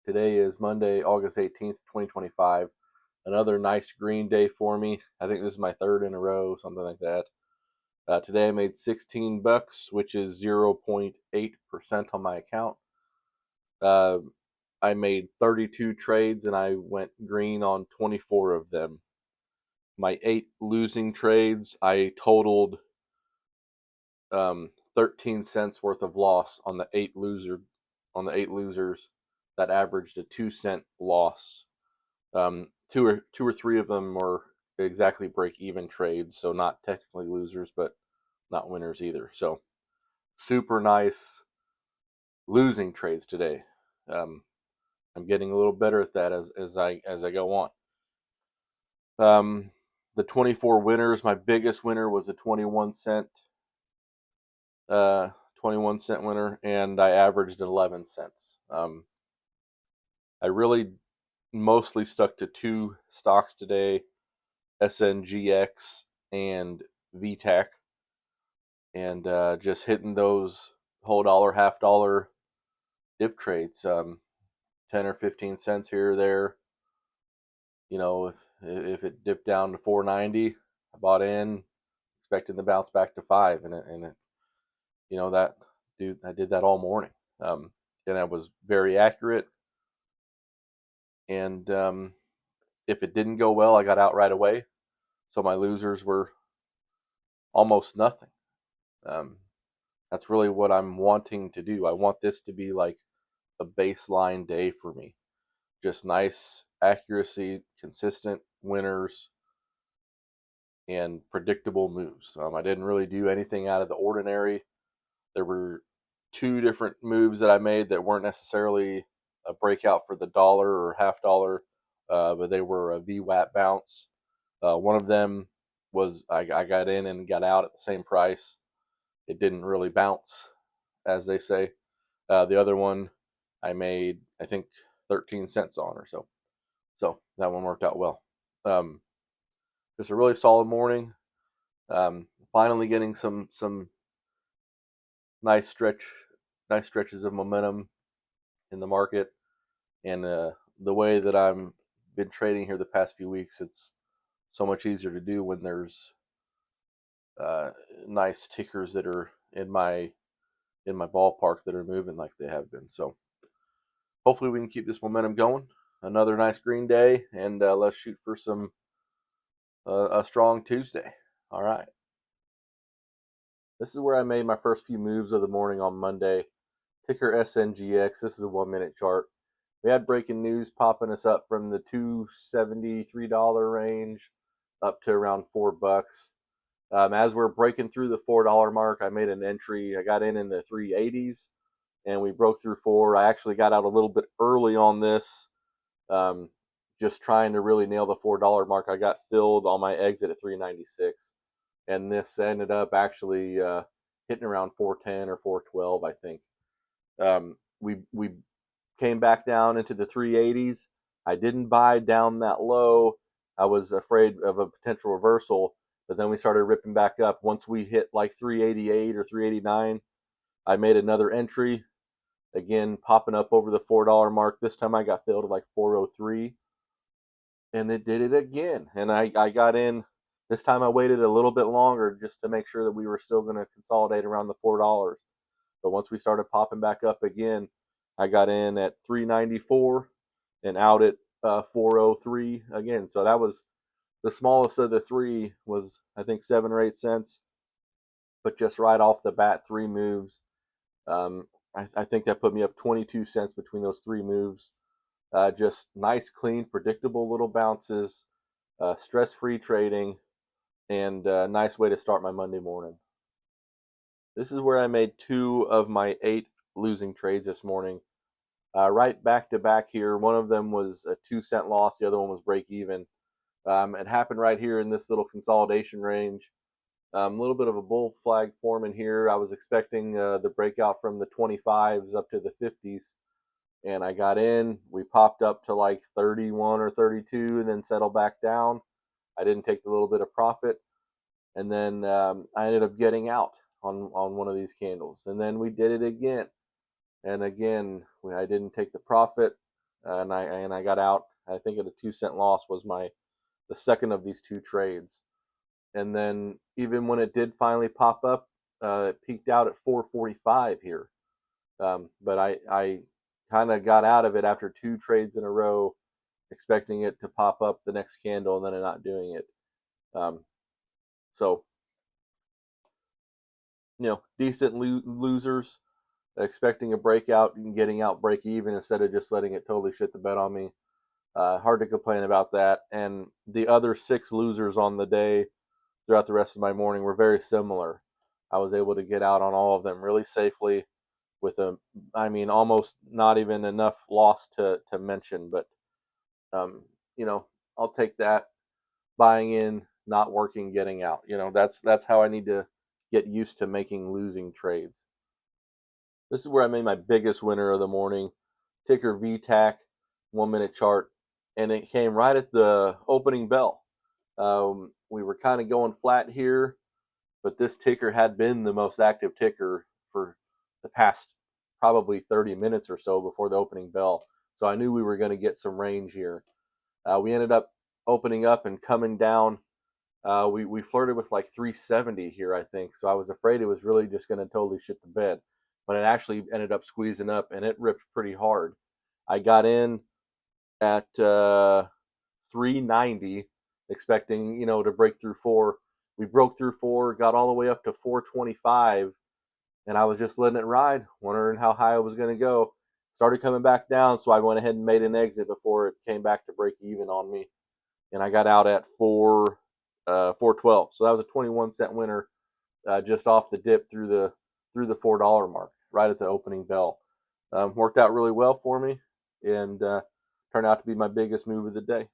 Today is Monday, August 18th, 2025. Another nice green day for me. I think this is my third in a row, something like that. Today I made 16 bucks, which is 0.8% on my account. Uh, I made 32 trades and I went green on 24 of them. My 8 losing trades, I totaled 13 cents worth of loss on the 8 losers. That averaged a 2-cent loss. Two or three of them were exactly break even trades, so not technically losers, but not winners either. So super nice losing trades today. Um, I'm getting a little better at that as I go on. The 24 winners, my biggest winner was a 21 cent winner, and I averaged 11 cents. I really mostly stuck to two stocks today, SNGX and VTAC, and just hitting those whole dollar, half dollar dip trades, 10 or 15 cents here or there. You know, if it dipped down to 4.90, I bought in, expecting the bounce back to 5, and it, that dude, I did that all morning, and I was very accurate. And if it didn't go well, I got out right away. So my losers were almost nothing. Um, that's really what I'm wanting to do. I want this to be like a baseline day for me. Just nice accuracy, consistent winners, and predictable moves. I didn't really do anything out of the ordinary. There were two different moves that I made that weren't necessarily a breakout for the dollar or half dollar, but they were a VWAP bounce. One of them was I got in and got out at the same price. It didn't really bounce, as they say. The other one I made, I think, 13 cents on or so. So that one worked out well. Um, just a really solid morning. Finally getting some nice stretches of momentum in the market, and the way that I'm been trading here the past few weeks, it's so much easier to do when there's uh, nice tickers that are in my ballpark that are moving like they have been. So hopefully we can keep this momentum going. Another nice green day, and let's shoot for some a strong Tuesday. All right. This is where I made my first few moves of the morning on Monday. Ticker SNGX. This is a 1-minute chart. We had breaking news popping us up from the $273 range up to around $4. As we're breaking through the $4 mark, I made an entry. I got in the 380s, and we broke through 4. I actually got out a little bit early on this, um, just trying to really nail the $4 mark. I got filled on my exit at 396, and this ended up actually hitting around 410 or 412, I think. We came back down into the 380s. I didn't buy down that low. I was afraid of a potential reversal, but then we started ripping back up. Once we hit like 388 or 389, I made another entry. Again, popping up over the $4 mark. This time I got filled at like 403, and it did it again. And I got in. This time I waited a little bit longer just to make sure that we were still going to consolidate around the $4. But once we started popping back up again, I got in at 394 and out at 403 again. So that was the smallest of the three, was I think 7 or 8 cents. But just right off the bat, three moves. I think that put me up 22 cents between those three moves. Just nice, clean, predictable little bounces, stress-free trading, and a nice way to start my Monday morning. This is where I made 2 of my 8 losing trades this morning. Right back to back here. One of them was a 2-cent loss. The other one was break even. It happened right here in this little consolidation range. A little bit of a bull flag forming here. I was expecting the breakout from the 25s up to the 50s, and I got in. We popped up to like 31 or 32 and then settled back down. I didn't take the little bit of profit, and then I ended up getting out on one of these candles, and then we did it again. And again, I didn't take the profit. and I got out. I think at a 2 cent loss was the second of these two trades. And then even when it did finally pop up, it peaked out at 445 here. But I kind of got out of it after two trades in a row, expecting it to pop up the next candle and then not doing it. So, decent losers, expecting a breakout and getting out break even instead of just letting it totally shit the bed on me. Hard to complain about that. And the other six losers on the day throughout the rest of my morning were very similar. I was able to get out on all of them really safely with almost not even enough loss to mention. But, um, I'll take that. Buying in, not working, getting out. That's how I need to get used to making losing trades. This is where I made my biggest winner of the morning. Ticker VTAC, 1 minute chart, and it came right at the opening bell. We were kind of going flat here, but this ticker had been the most active ticker for the past probably 30 minutes or so before the opening bell. So I knew we were going to get some range here. We ended up opening up and coming down. We flirted with like 370 here, I think. So I was afraid it was really just going to totally shit the bed. But it actually ended up squeezing up, and it ripped pretty hard. I got in at 390, expecting to break through 4. We broke through 4, got all the way up to 425, and I was just letting it ride, wondering how high I was going to go. Started coming back down, so I went ahead and made an exit before it came back to break even on me, and I got out at 412. So that was a 21-cent winner, just off the dip through the $4 mark, right at the opening bell. Worked out really well for me, and turned out to be my biggest move of the day.